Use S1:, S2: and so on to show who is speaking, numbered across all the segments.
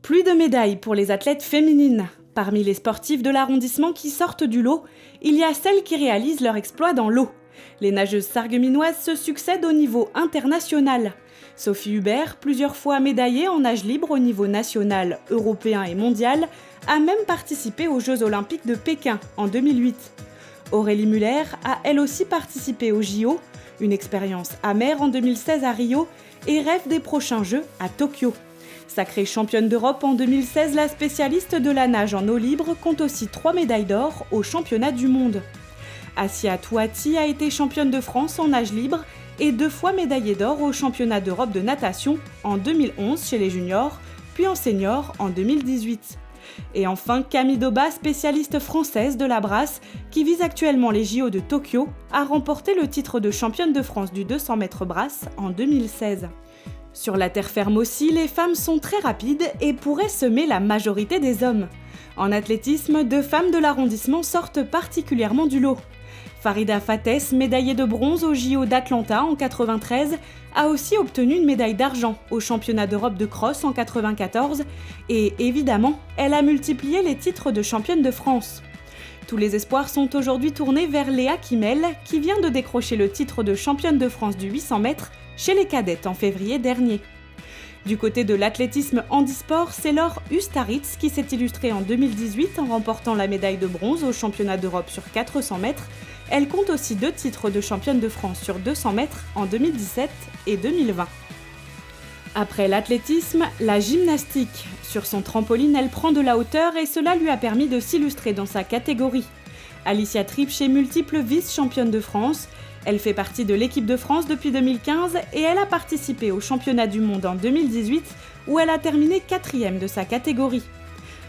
S1: Plus de médailles pour les athlètes féminines. Parmi les sportives de l'arrondissement qui sortent du lot, il y a celles qui réalisent leur exploit dans l'eau. Les nageuses sarregueminoises se succèdent au niveau international. Sophie Hubert, plusieurs fois médaillée en nage libre au niveau national, européen et mondial, a même participé aux Jeux Olympiques de Pékin en 2008. Aurélie Muller a elle aussi participé aux JO, une expérience amère en 2016 à Rio et rêve des prochains Jeux à Tokyo. Sacrée championne d'Europe en 2016, la spécialiste de la nage en eau libre compte aussi 3 médailles d'or aux championnats du monde. Assia Touati a été championne de France en nage libre et 2 fois médaillée d'or aux championnats d'Europe de natation en 2011 chez les juniors, puis en senior en 2018. Et enfin, Camille Daubat, spécialiste française de la brasse, qui vise actuellement les JO de Tokyo, a remporté le titre de championne de France du 200 mètres brasse en 2016. Sur la terre ferme aussi, les femmes sont très rapides et pourraient semer la majorité des hommes. En athlétisme, 2 femmes de l'arrondissement sortent particulièrement du lot. Farida Fates, médaillée de bronze aux JO d'Atlanta en 1993, a aussi obtenu une médaille d'argent au championnat d'Europe de cross en 1994 et évidemment, elle a multiplié les titres de championne de France. Tous les espoirs sont aujourd'hui tournés vers Léa Kimel, qui vient de décrocher le titre de championne de France du 800 mètres chez les cadettes en février dernier. Du côté de l'athlétisme handisport, c'est Laure Ustaritz qui s'est illustrée en 2018 en remportant la médaille de bronze au championnat d'Europe sur 400 mètres. Elle compte aussi 2 titres de championne de France sur 200 mètres en 2017 et 2020. Après l'athlétisme, la gymnastique. Sur son trampoline, elle prend de la hauteur et cela lui a permis de s'illustrer dans sa catégorie. Alicia Tripsch est multiple vice-championne de France. Elle fait partie de l'équipe de France depuis 2015 et elle a participé au championnat du monde en 2018 où elle a terminé 4e de sa catégorie.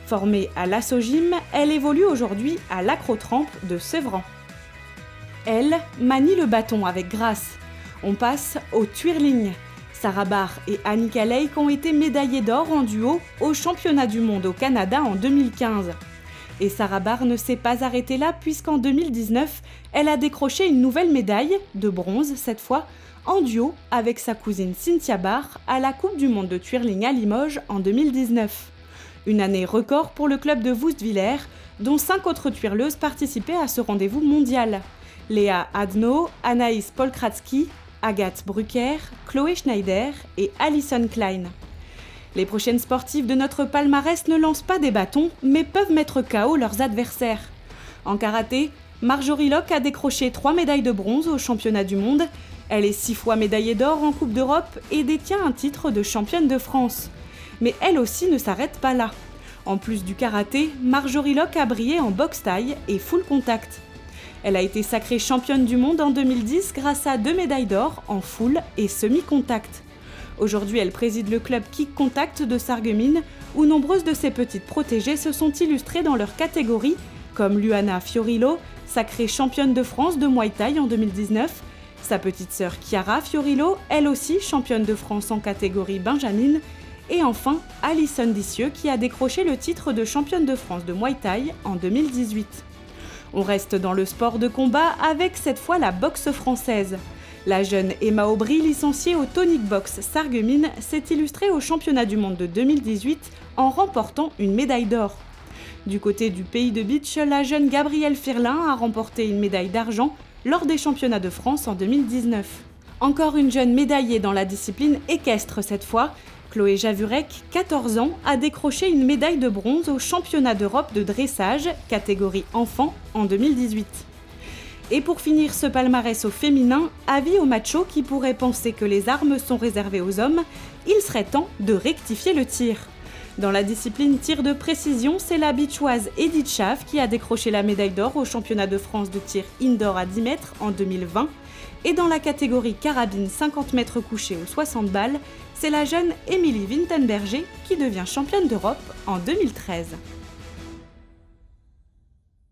S1: Formée à l'Assogym, elle évolue aujourd'hui à l'Acrotrampe de Sevran. Elle manie le bâton avec grâce. On passe au twirling. Sarah Barr et Annika Leik ont été médaillées d'or en duo au championnat du monde au Canada en 2015. Et Sarah Barr ne s'est pas arrêtée là puisqu'en 2019, elle a décroché une nouvelle médaille, de bronze cette fois, en duo avec sa cousine Cynthia Barr à la Coupe du monde de twirling à Limoges en 2019. Une année record pour le club de Woustviller, dont 5 autres twirleuses participaient à ce rendez-vous mondial. Léa Adno, Anaïs Polkratsky, Agathe Brucker, Chloé Schneider et Alison Klein. Les prochaines sportives de notre palmarès ne lancent pas des bâtons, mais peuvent mettre KO leurs adversaires. En karaté, Marjorie Locke a décroché 3 médailles de bronze au championnat du monde. Elle est 6 fois médaillée d'or en Coupe d'Europe et détient un titre de championne de France. Mais elle aussi ne s'arrête pas là. En plus du karaté, Marjorie Locke a brillé en boxe thaï et full contact. Elle a été sacrée championne du monde en 2010 grâce à 2 médailles d'or en full et semi-contact. Aujourd'hui, elle préside le club Kick Contact de Sarreguemines, où nombreuses de ses petites protégées se sont illustrées dans leur catégorie, comme Luana Fiorillo, sacrée championne de France de Muay Thai en 2019, sa petite sœur Chiara Fiorillo, elle aussi championne de France en catégorie Benjamine, et enfin Alison Dissieux qui a décroché le titre de championne de France de Muay Thai en 2018. On reste dans le sport de combat avec cette fois la boxe française. La jeune Emma Aubry, licenciée au Tonic Box Sarreguemines, s'est illustrée au championnat du monde de 2018 en remportant une médaille d'or. Du côté du pays de beach, la jeune Gabrielle Firlin a remporté une médaille d'argent lors des championnats de France en 2019. Encore une jeune médaillée dans la discipline équestre cette fois, Chloé Javurek, 14 ans, a décroché une médaille de bronze au championnat d'Europe de dressage, catégorie enfant, en 2018. Et pour finir ce palmarès au féminin, avis aux machos qui pourraient penser que les armes sont réservées aux hommes, il serait temps de rectifier le tir. Dans la discipline tir de précision, c'est la beachoise Edith Schaaf qui a décroché la médaille d'or au championnat de France de tir indoor à 10 mètres en 2020. Et dans la catégorie carabine 50 mètres couchés ou 60 balles, c'est la jeune Émilie Wintenberger qui devient championne d'Europe en 2013.